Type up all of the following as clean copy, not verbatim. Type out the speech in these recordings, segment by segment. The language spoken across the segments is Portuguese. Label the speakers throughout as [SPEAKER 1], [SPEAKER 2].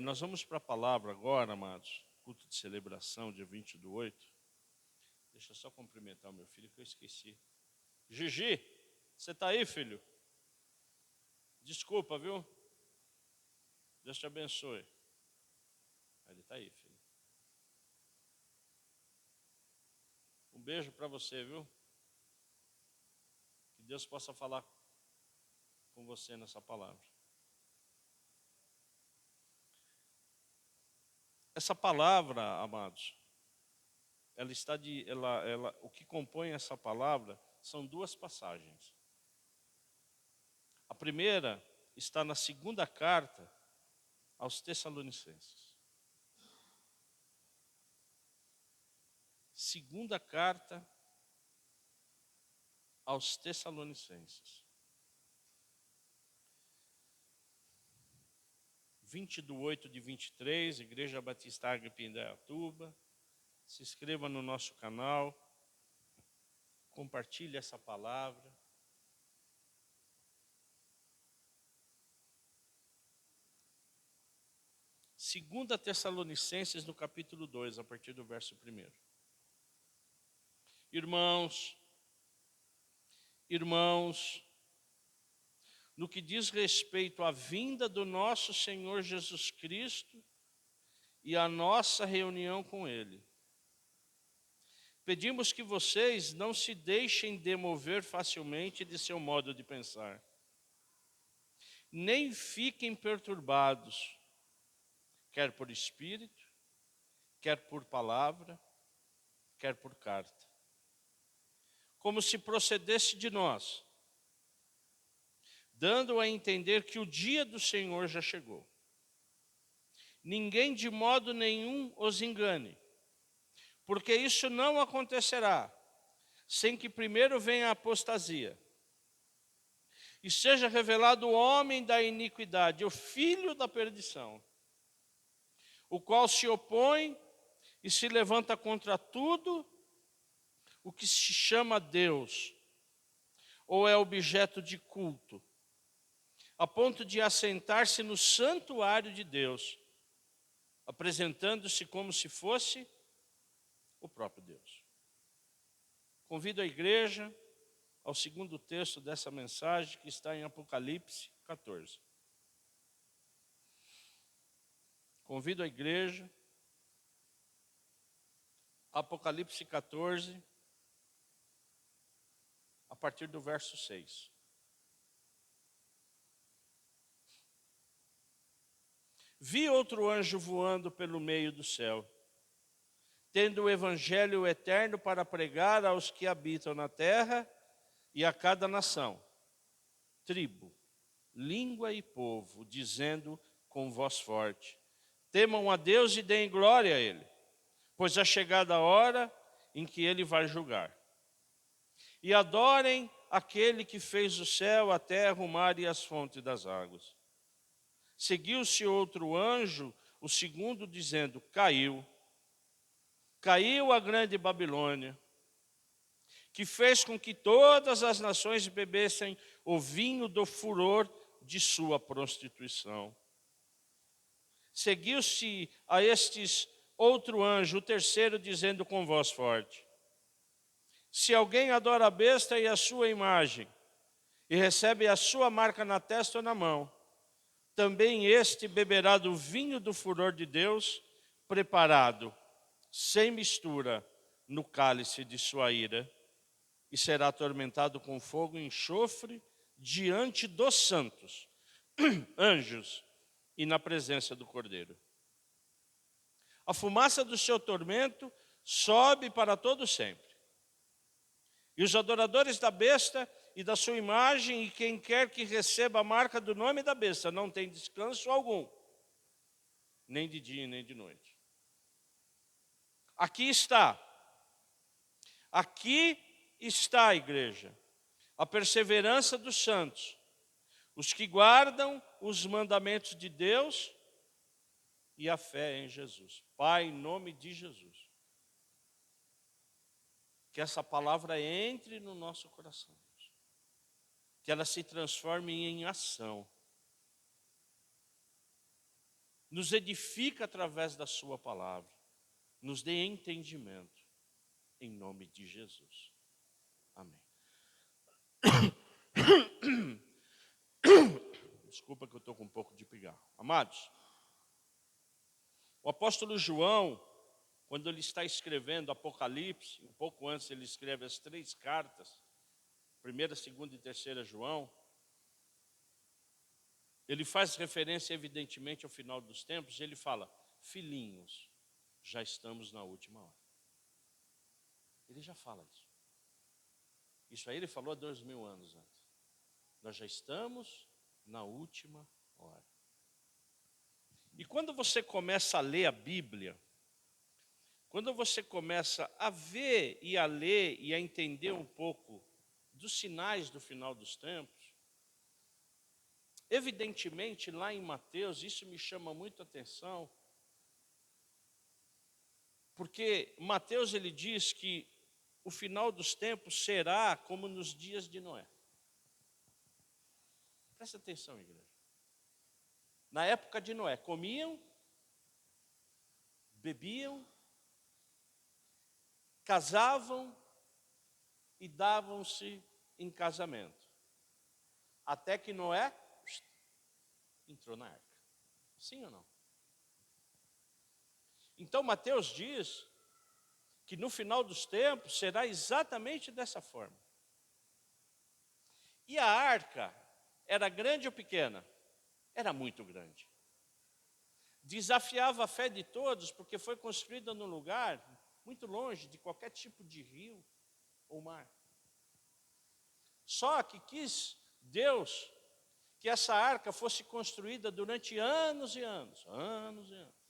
[SPEAKER 1] Nós vamos para a palavra agora, amados. Culto de celebração, dia 20/8. Deixa eu só cumprimentar o meu filho que eu esqueci. Gigi, você está aí, filho? Desculpa, viu? Deus te abençoe. Ele está aí, filho. Um beijo para você, viu? Que Deus possa falar com você nessa palavra. Essa palavra, amados, o que compõe essa palavra são duas passagens. A primeira está na segunda carta aos Tessalonicenses. Segunda carta aos Tessalonicenses. 20/8/23, Igreja Batista Ágape em Indaiatuba. Se inscreva no nosso canal. Compartilhe essa palavra. Segunda Tessalonicenses, no capítulo 2, a partir do verso 1. Irmãos, no que diz respeito à vinda do nosso Senhor Jesus Cristo e à nossa reunião com Ele, pedimos que vocês não se deixem demover facilmente de seu modo de pensar, nem fiquem perturbados, quer por espírito, quer por palavra, quer por carta, como se procedesse de nós, dando a entender que o dia do Senhor já chegou. Ninguém de modo nenhum os engane, porque isso não acontecerá sem que primeiro venha a apostasia e seja revelado o homem da iniquidade, o filho da perdição, o qual se opõe e se levanta contra tudo o que se chama Deus ou é objeto de culto, a ponto de assentar-se no santuário de Deus, apresentando-se como se fosse o próprio Deus. Convido a igreja ao segundo texto dessa mensagem, que está em Apocalipse 14. Convido a igreja, Apocalipse 14, a partir do verso 6. Vi outro anjo voando pelo meio do céu, tendo o evangelho eterno para pregar aos que habitam na terra e a cada nação, tribo, língua e povo, dizendo com voz forte: temam a Deus e deem glória a Ele, pois é chegada a hora em que Ele vai julgar. E adorem aquele que fez o céu, a terra, o mar e as fontes das águas. Seguiu-se outro anjo, o segundo, dizendo: caiu a grande Babilônia, que fez com que todas as nações bebessem o vinho do furor de sua prostituição. Seguiu-se a estes outro anjo, o terceiro, dizendo com voz forte: se alguém adora a besta e a sua imagem, e recebe a sua marca na testa ou na mão, também este beberá do vinho do furor de Deus, preparado, sem mistura, no cálice de sua ira, e será atormentado com fogo e enxofre diante dos santos, anjos, e na presença do Cordeiro. A fumaça do seu tormento sobe para todo sempre. E os adoradores da besta e da sua imagem, e quem quer que receba a marca do nome da besta, não tem descanso algum, nem de dia nem de noite. Aqui está, igreja, a perseverança dos santos, os que guardam os mandamentos de Deus e a fé em Jesus. Pai, em nome de Jesus, que essa palavra entre no nosso coração, que ela se transforme em ação. nos edifica através da sua palavra, nos dê entendimento, em nome de Jesus. Amém. Desculpa que eu estou com um pouco de pigarro. Amados, o apóstolo João, quando ele está escrevendo Apocalipse, um pouco antes ele escreve as 3 cartas, 1ª, 2ª e 3ª João, ele faz referência evidentemente ao final dos tempos, ele fala, filhinhos, já estamos na última hora. Ele já fala isso. Isso aí ele falou há 2000 anos antes. Nós já estamos na última hora. E quando você começa a ler a Bíblia, quando você começa a ver e a ler e a entender um pouco dos sinais do final dos tempos, evidentemente lá em Mateus, isso me chama muito a atenção, porque Mateus ele diz que o final dos tempos será como nos dias de Noé. Presta atenção, igreja. Na época de Noé, comiam, bebiam, casavam e davam-se em casamento. Até que Noé entrou na arca. Sim ou não? Então Mateus diz que no final dos tempos será exatamente dessa forma. E a arca era grande ou pequena? Era muito grande. Desafiava a fé de todos, porque foi construída num lugar muito longe de qualquer tipo de rio ou mar. Só que quis Deus que essa arca fosse construída durante anos e anos, anos e anos.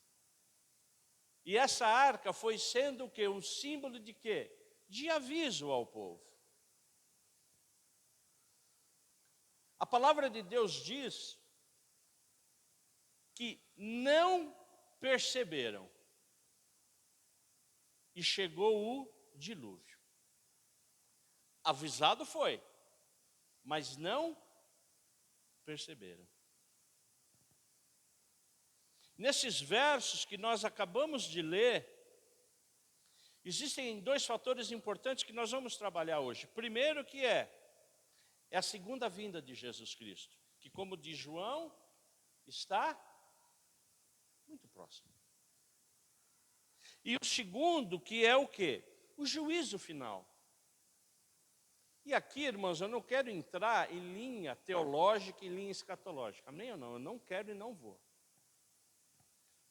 [SPEAKER 1] E essa arca foi sendo o quê? Um símbolo de quê? De aviso ao povo. A palavra de Deus diz que não perceberam. E chegou o dilúvio. Avisado foi, mas não perceberam. Nesses versos que nós acabamos de ler, existem 2 fatores importantes que nós vamos trabalhar hoje. Primeiro que é a segunda vinda de Jesus Cristo, que como diz João, está muito próximo. E o segundo que é o quê? O juízo final. E aqui, irmãos, eu não quero entrar em linha teológica e linha escatológica. Amém ou não? Eu não quero e não vou.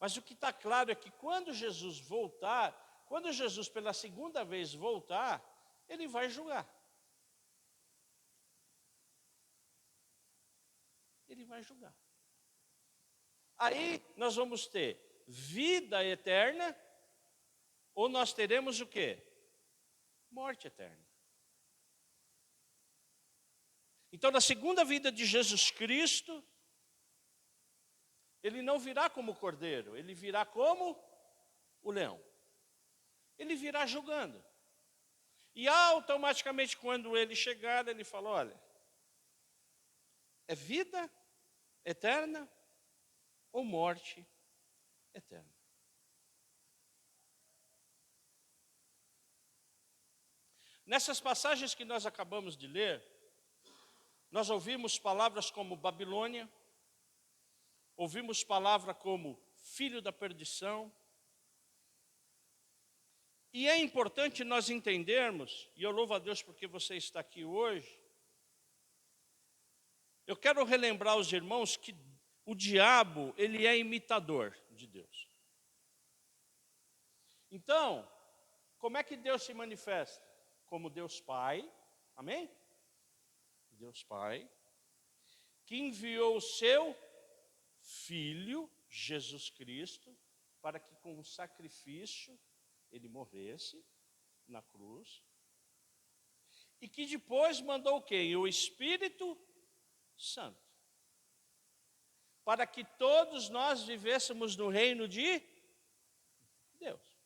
[SPEAKER 1] Mas o que está claro é que quando Jesus voltar, quando Jesus pela segunda vez voltar, ele vai julgar. Ele vai julgar. Aí nós vamos ter vida eterna, ou nós teremos o quê? Morte eterna. Então, na segunda vinda de Jesus Cristo, ele não virá como o cordeiro, ele virá como o leão. Ele virá julgando. E automaticamente, quando ele chegar, ele fala, olha, é vida eterna ou morte eterna. Nessas passagens que nós acabamos de ler, nós ouvimos palavras como Babilônia, ouvimos palavra como filho da perdição. E é importante nós entendermos, e eu louvo a Deus porque você está aqui hoje, eu quero relembrar aos irmãos que o diabo, ele é imitador de Deus. Então, como é que Deus se manifesta? Como Deus Pai, amém? Deus Pai, que enviou o seu Filho, Jesus Cristo, para que com um sacrifício ele morresse na cruz, e que depois mandou o quê? O Espírito Santo, para que todos nós vivêssemos no reino de Deus.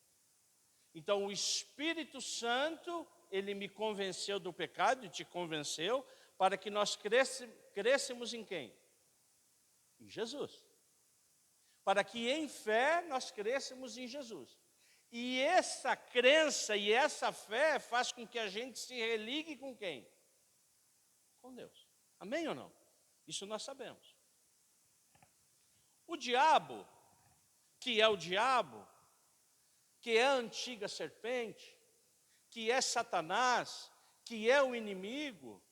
[SPEAKER 1] Então o Espírito Santo, ele me convenceu do pecado e te convenceu, para que nós crescêssemos em quem? Em Jesus. para que em fé nós crescemos em Jesus. E essa crença e essa fé faz com que a gente se religue com quem? Com Deus. Amém ou não? Isso nós sabemos. O diabo, que é o diabo, que é a antiga serpente, que é Satanás, que é o inimigo,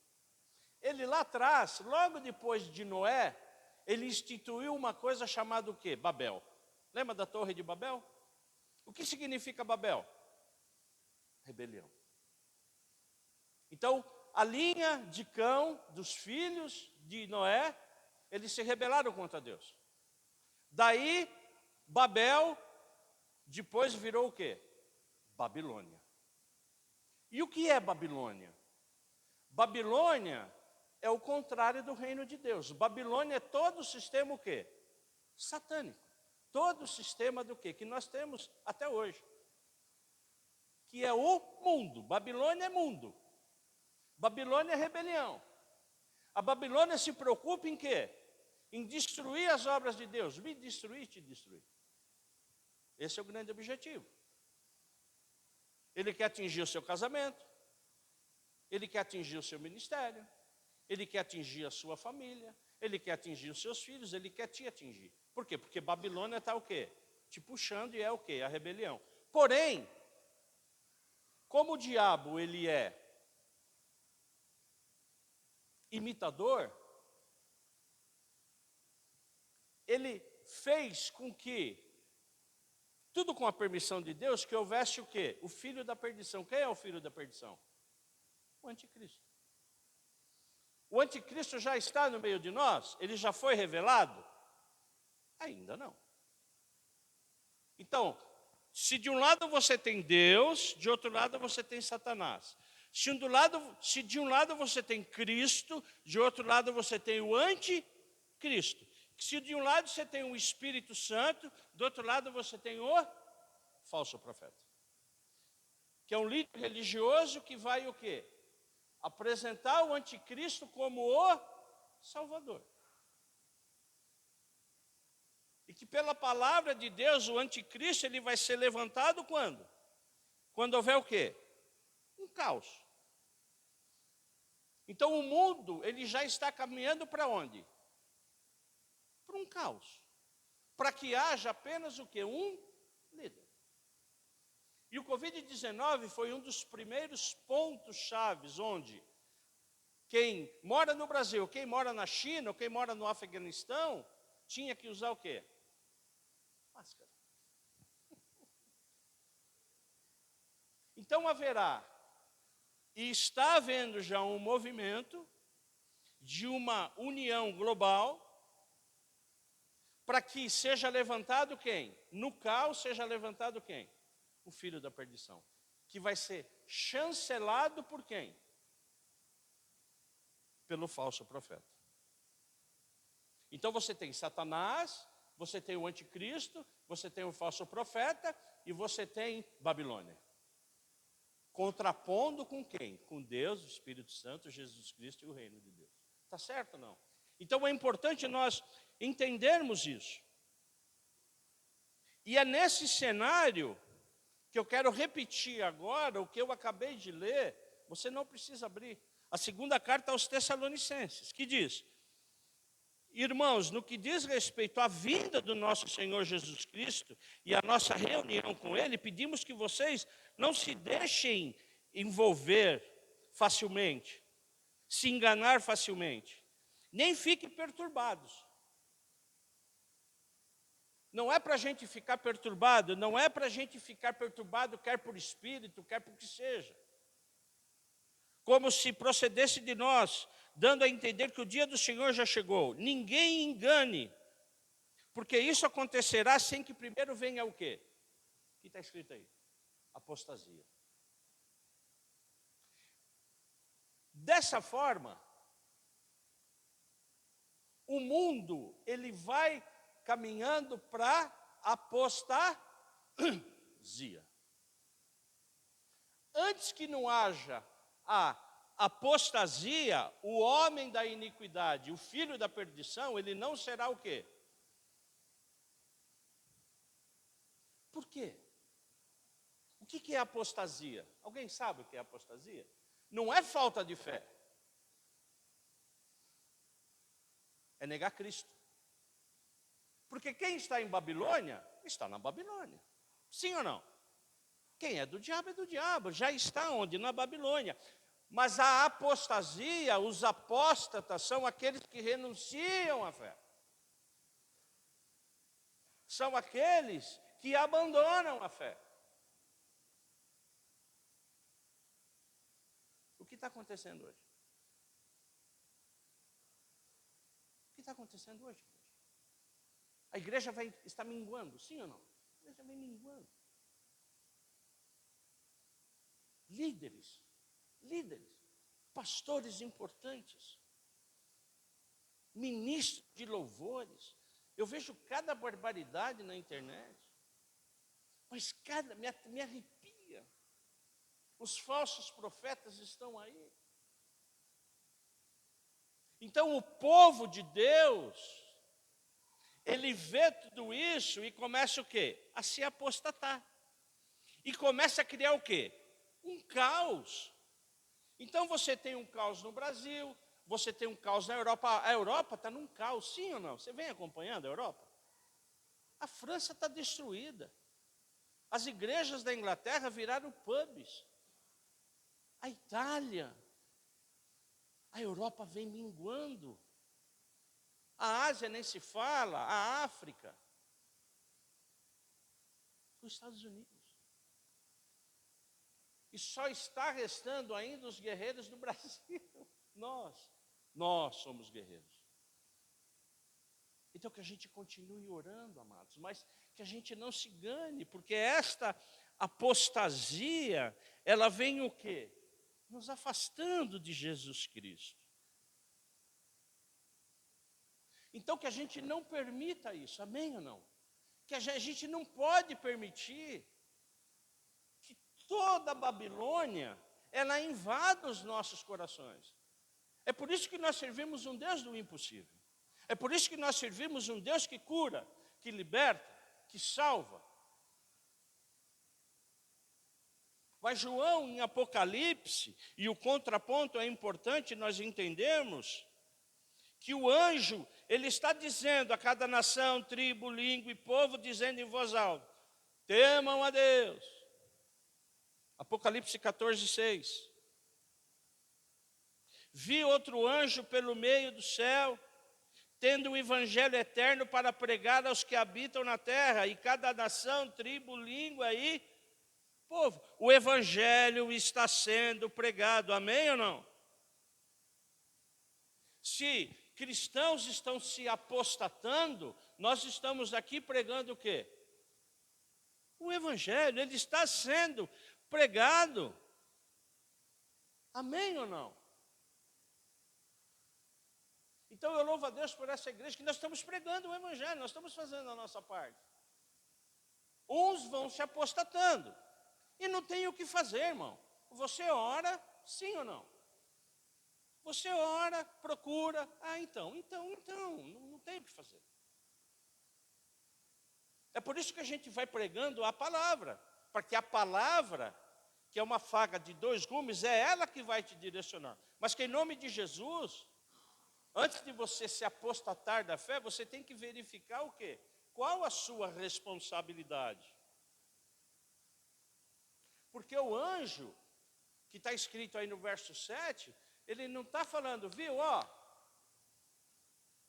[SPEAKER 1] ele lá atrás, logo depois de Noé, ele instituiu uma coisa chamada o quê? Babel. Lembra da Torre de Babel? O que significa Babel? Rebelião. Então, a linha de cão dos filhos de Noé, eles se rebelaram contra Deus. Daí, Babel, depois virou o quê? Babilônia. E o que é Babilônia? Babilônia é o contrário do reino de Deus. Babilônia é todo o sistema o quê? Satânico. Todo o sistema do quê? Que nós temos até hoje. Que é o mundo. Babilônia é mundo. Babilônia é rebelião. A Babilônia se preocupa em quê? Em destruir as obras de Deus. Me destruir, te destruir. Esse é o grande objetivo. Ele quer atingir o seu casamento. Ele quer atingir o seu ministério. Ele quer atingir a sua família. Ele quer atingir os seus filhos. Ele quer te atingir. Por quê? Porque Babilônia está o quê? Te puxando e é o quê? A rebelião. Porém, como o diabo ele é imitador, ele fez com que, tudo com a permissão de Deus, que houvesse o quê? O filho da perdição. Quem é o filho da perdição? O anticristo. O anticristo já está no meio de nós? Ele já foi revelado? Ainda não. Então, se de um lado você tem Deus, de outro lado você tem Satanás. Se de um lado você tem Cristo, de outro lado você tem o anticristo. Se de um lado você tem o Espírito Santo, do outro lado você tem o falso profeta. Que é um líder religioso que vai o quê? Apresentar o anticristo como o Salvador. E que pela palavra de Deus, o anticristo ele vai ser levantado quando? Quando houver o quê? Um caos. Então o mundo, ele já está caminhando para onde? Para um caos. Para que haja apenas o quê? Um líder. E o Covid-19 foi um dos primeiros pontos chaves onde quem mora no Brasil, quem mora na China, ou quem mora no Afeganistão, tinha que usar o quê? Máscara. Então haverá, e está havendo já um movimento de uma união global para que seja levantado quem? No caos seja levantado quem? O filho da perdição. Que vai ser chancelado por quem? Pelo falso profeta. Então você tem Satanás, você tem o anticristo, você tem o falso profeta e você tem Babilônia. Contrapondo com quem? Com Deus, o Espírito Santo, Jesus Cristo e o reino de Deus. Está certo ou não? Então é importante nós entendermos isso. E é nesse cenário que eu quero repetir agora o que eu acabei de ler. Você não precisa abrir. A segunda carta aos Tessalonicenses, que diz: irmãos, no que diz respeito à vinda do nosso Senhor Jesus Cristo e à nossa reunião com Ele, pedimos que vocês não se deixem envolver facilmente, se enganar facilmente, nem fiquem perturbados. Não é para a gente ficar perturbado, não é para a gente ficar perturbado, quer por espírito, quer por que seja. Como se procedesse de nós, dando a entender que o dia do Senhor já chegou. Ninguém engane, porque isso acontecerá sem que primeiro venha o quê? O que está escrito aí? Apostasia. Dessa forma, o mundo, ele vai caminhando para apostasia. Antes que não haja a apostasia, o homem da iniquidade, o filho da perdição, ele não será o quê? que é apostasia? Alguém sabe o que é apostasia? Não é falta de fé. É negar Cristo. Porque quem está em Babilônia, está na Babilônia. Sim ou não? Quem é do diabo, já está onde? Na Babilônia. Mas a apostasia, os apóstatas, são aqueles que renunciam à fé. São aqueles que abandonam a fé. O que está acontecendo hoje? O que está acontecendo hoje? A igreja está minguando, sim ou não? A igreja vem minguando. Líderes, pastores importantes, ministros de louvores. Eu vejo cada barbaridade na internet, mas me arrepia. Os falsos profetas estão aí. Então o povo de Deus, ele vê tudo isso e começa o quê? A se apostatar. E começa a criar o quê? Um caos. Então você tem um caos no Brasil, você tem um caos na Europa. A Europa está num caos, sim ou não? Você vem acompanhando a Europa? A França está destruída. As igrejas da Inglaterra viraram pubs. A Itália. A Europa vem minguando. A Ásia nem se fala, a África. Os Estados Unidos. E só está restando ainda os guerreiros do Brasil. Nós somos guerreiros. Então que a gente continue orando, amados, mas que a gente não se engane, porque esta apostasia, ela vem o quê? Nos afastando de Jesus Cristo. Então que a gente não permita isso, amém ou não? Que a gente não pode permitir que toda a Babilônia, ela invada os nossos corações. É por isso que nós servimos um Deus do impossível. É por isso que nós servimos um Deus que cura, que liberta, que salva. Mas João, em Apocalipse, e o contraponto é importante nós entendermos, que o anjo, ele está dizendo a cada nação, tribo, língua e povo, dizendo em voz alta, temam a Deus. Apocalipse 14, 6. Vi outro anjo pelo meio do céu, tendo o evangelho eterno para pregar aos que habitam na terra, e cada nação, tribo, língua e povo. O evangelho está sendo pregado, amém ou não? Se cristãos estão se apostatando, nós estamos aqui pregando o quê? O evangelho, ele está sendo pregado. Amém ou não? Então eu louvo a Deus por essa igreja, que nós estamos pregando o evangelho, nós estamos fazendo a nossa parte. Uns vão se apostatando, e não tem o que fazer, irmão. Você ora, sim ou não? Você ora, procura, então, não tem o que fazer. É por isso que a gente vai pregando a palavra, porque a palavra, que é uma faca de 2 gumes, é ela que vai te direcionar. Mas que em nome de Jesus, antes de você se apostatar da fé, você tem que verificar o quê? Qual a sua responsabilidade? Porque o anjo, que está escrito aí no verso 7, ele não está falando, viu,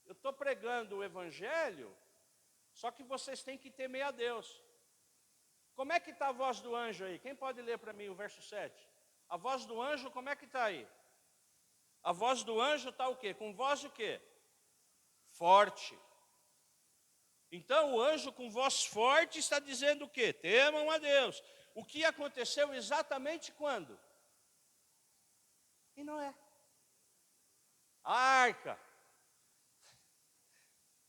[SPEAKER 1] eu estou pregando o evangelho, só que vocês têm que temer a Deus. Como é que está a voz do anjo aí? Quem pode ler para mim o verso 7? A voz do anjo, como é que está aí? A voz do anjo está o quê? Com voz o quê? Forte. Então o anjo com voz forte está dizendo o quê? Temam a Deus. O que aconteceu exatamente quando? Em Noé. A arca.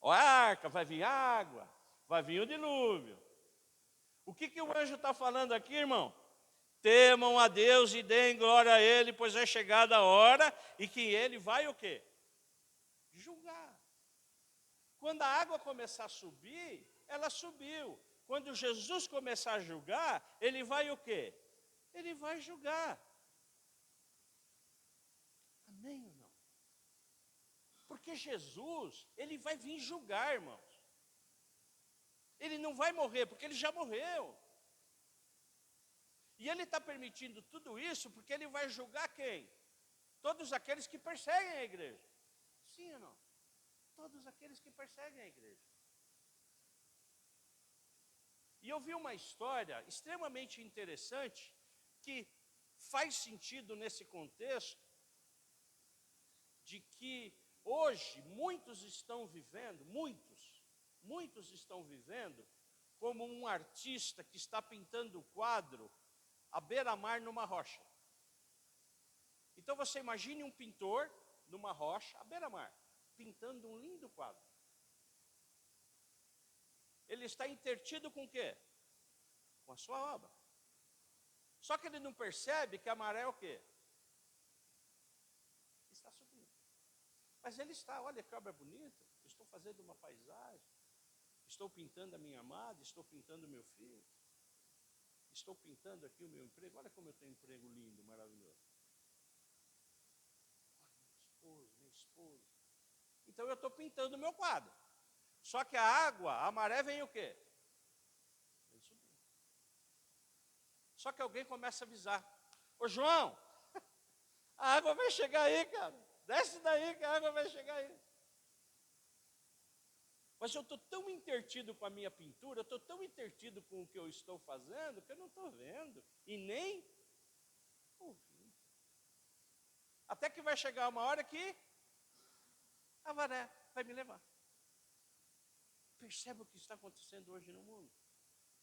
[SPEAKER 1] A arca, vai vir água, vai vir o dilúvio. O que o anjo está falando aqui, irmão? Temam a Deus e deem glória a Ele, pois é chegada a hora e que Ele vai o quê? Julgar. Quando a água começar a subir, ela subiu. quando Jesus começar a julgar, ele vai o quê? Ele vai julgar. Amém ou não? Porque Jesus, ele vai vir julgar, irmãos. Ele não vai morrer, porque ele já morreu. E ele está permitindo tudo isso porque ele vai julgar quem? Todos aqueles que perseguem a igreja. Sim ou não? Todos aqueles que perseguem a igreja. E eu vi uma história extremamente interessante que faz sentido nesse contexto de que hoje muitos estão vivendo como um artista que está pintando o quadro à beira-mar numa rocha. Então você imagine um pintor numa rocha à beira-mar, pintando um lindo quadro. Ele está intertido com o quê? Com a sua obra. Só que ele não percebe que a maré é o quê? Está subindo. Mas ele está, olha que obra bonita, estou fazendo uma paisagem, estou pintando a minha amada, estou pintando o meu filho, estou pintando aqui o meu emprego, olha como eu tenho um emprego lindo, maravilhoso. Olha, minha esposa. Então eu estou pintando o meu quadro. Só que a água, a maré vem o quê? Vem subindo. Só que alguém começa a avisar. Ô João, a água vai chegar aí, cara. Desce daí que a água vai chegar aí. Mas eu estou tão intertido com a minha pintura, eu estou tão intertido com o que eu estou fazendo, que eu não estou vendo. E nem ouvindo. Até que vai chegar uma hora que a maré vai me levar. Percebe o que está acontecendo hoje no mundo?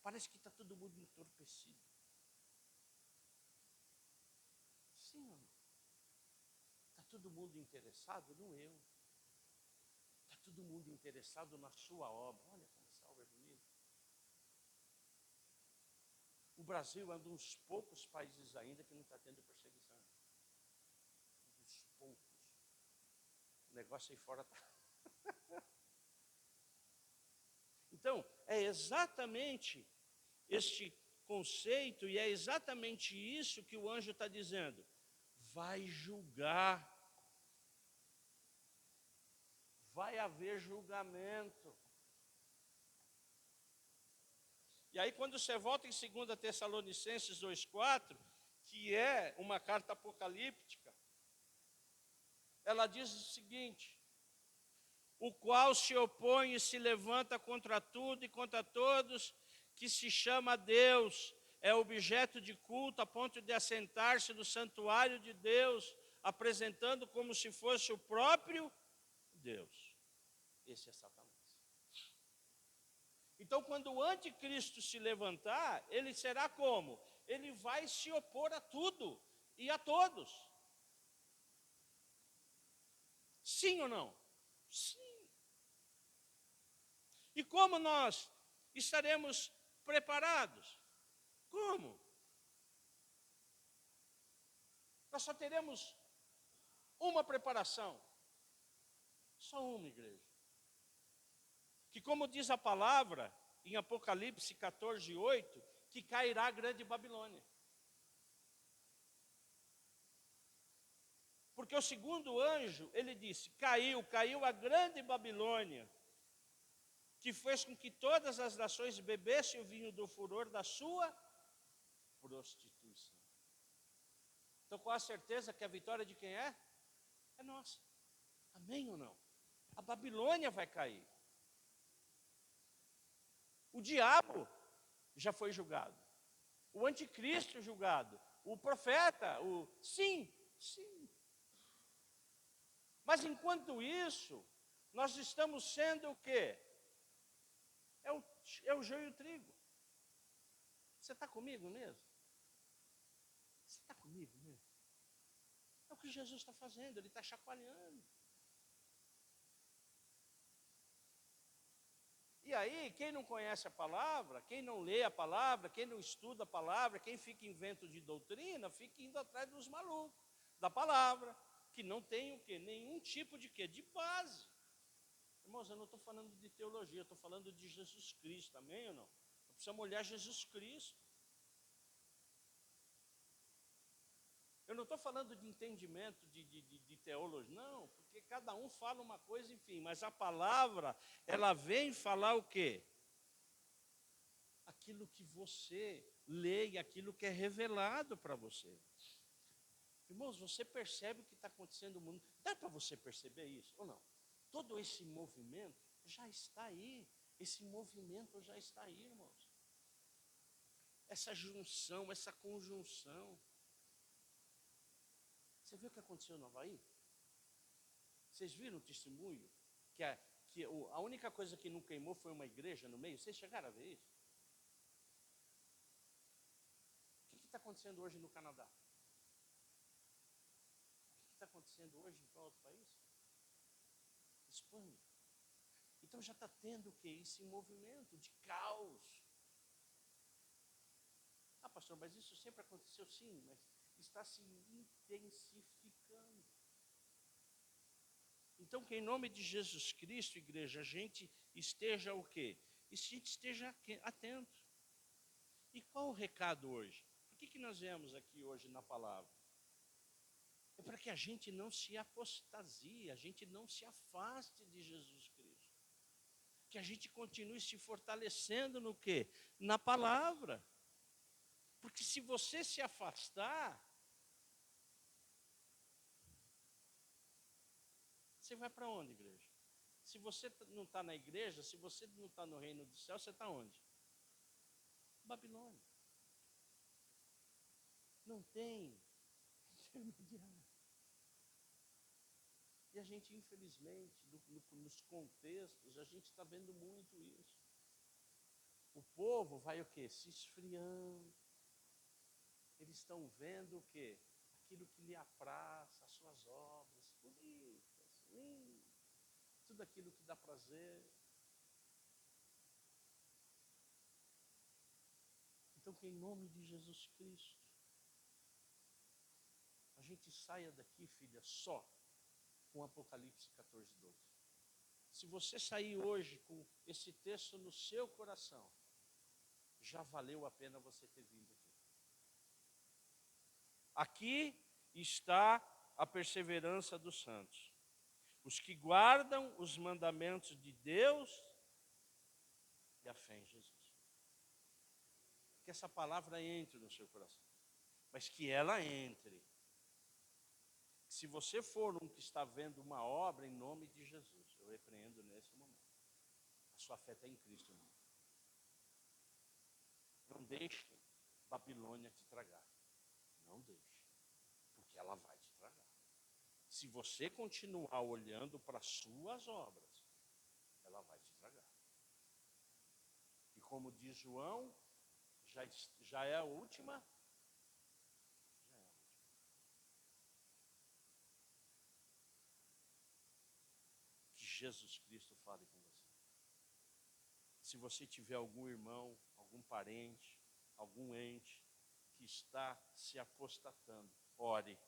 [SPEAKER 1] Parece que está todo mundo entorpecido. Sim ou não? Está todo mundo interessado no eu. Está todo mundo interessado na sua obra. Olha como essa obra é bonita. O Brasil é um dos poucos países ainda que não está tendo perseguição. Um dos poucos. O negócio aí fora está... Então, é exatamente este conceito e é exatamente isso que o anjo está dizendo. Vai julgar. Vai haver julgamento. E aí, quando você volta em 2 Tessalonicenses 2,4, que é uma carta apocalíptica, ela diz o seguinte: o qual se opõe e se levanta contra tudo e contra todos, que se chama Deus, é objeto de culto a ponto de assentar-se no santuário de Deus, apresentando como se fosse o próprio Deus. Esse é Satanás. Então, quando o anticristo se levantar, ele será como? Ele vai se opor a tudo e a todos. Sim ou não? Sim. E como nós estaremos preparados? Como? Nós só teremos uma preparação. Só uma, igreja. Que como diz a palavra, em Apocalipse 14:8, que cairá a grande Babilônia. Porque o segundo anjo, ele disse, caiu a grande Babilônia, que fez com que todas as nações bebessem o vinho do furor da sua prostituição. Então, qual a certeza que a vitória de quem é? É nossa. Amém ou não? A Babilônia vai cair. O diabo já foi julgado. O anticristo julgado. O profeta, sim. Mas enquanto isso, nós estamos sendo o quê? É o joio e o trigo. Você está comigo mesmo? Você está comigo mesmo? É o que Jesus está fazendo, ele está chacoalhando. E aí, quem não conhece a palavra, quem não lê a palavra, quem não estuda a palavra, quem fica em vento de doutrina, fica indo atrás dos malucos da palavra, que não tem o quê? Nenhum tipo de quê? De base. Irmãos, eu não estou falando de teologia, eu estou falando de Jesus Cristo, amém ou não? Precisamos olhar Jesus Cristo. Eu não estou falando de entendimento de teologia, não, porque cada um fala uma coisa, enfim, mas a palavra, ela vem falar o quê? Aquilo que você lê e aquilo que é revelado para você. Irmãos, você percebe o que está acontecendo no mundo? Dá para você perceber isso ou não? Todo esse movimento já está aí. Esse movimento já está aí, irmãos. Essa junção, essa conjunção. Você viu o que aconteceu no Havaí? Vocês viram o testemunho? A única coisa que não queimou foi uma igreja no meio. Vocês chegaram a ver isso? O que está acontecendo hoje no Canadá? O que está acontecendo hoje em qual outro país? Espanha. Então já está tendo o que? Esse movimento de caos. Ah, pastor, mas isso sempre aconteceu? Sim, mas está se intensificando. Então, que em nome de Jesus Cristo, igreja, a gente esteja o quê? E a gente esteja atento. E qual o recado hoje? Por que nós viemos aqui hoje na palavra? É para que a gente não se apostasie, a gente não se afaste de Jesus Cristo. Que a gente continue se fortalecendo no quê? Na palavra. Porque se você se afastar, você vai para onde, igreja? Se você não está na igreja, se você não está no reino do céu, você está onde? Babilônia. Não tem intermediário. E a gente, infelizmente, nos contextos, a gente está vendo muito isso. O povo vai o quê? Se esfriando. Eles estão vendo o quê? Aquilo que lhe apraz, as suas obras, bonitas, lindas, tudo aquilo que dá prazer. Então, que em nome de Jesus Cristo, a gente saia daqui, filha, só com Apocalipse 14, 12. Se você sair hoje com esse texto no seu coração, já valeu a pena você ter vindo aqui. Aqui está a perseverança dos santos, os que guardam os mandamentos de Deus e a fé em Jesus. Que essa palavra entre no seu coração, mas que ela entre. Se você for um que está vendo uma obra, em nome de Jesus, eu repreendo nesse momento. A sua fé está em Cristo, irmão. Não deixe Babilônia te tragar. Não deixe, porque ela vai te tragar. Se você continuar olhando para as suas obras, ela vai te tragar. E como diz João, já é a última. Já é a última. Que Jesus Cristo fale com você. Se você tiver algum irmão, algum parente, algum ente que está se apostatando, ore,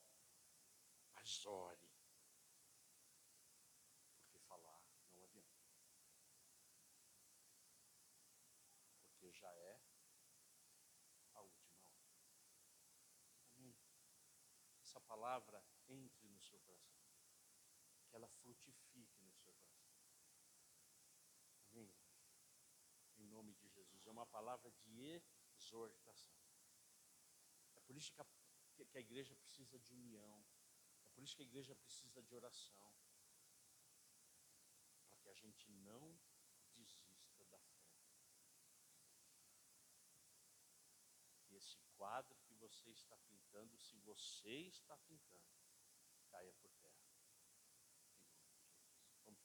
[SPEAKER 1] mas ore, porque falar não adianta, porque já é a última hora. Amém? Essa palavra entre no seu coração, que ela frutifique no seu coração. Amém? Em nome de Jesus, é uma palavra de exortação. É por isso que a igreja precisa de união. É por isso que a igreja precisa de oração. Para que a gente não desista da fé. Que esse quadro que você está pintando, se você está pintando, caia por terra.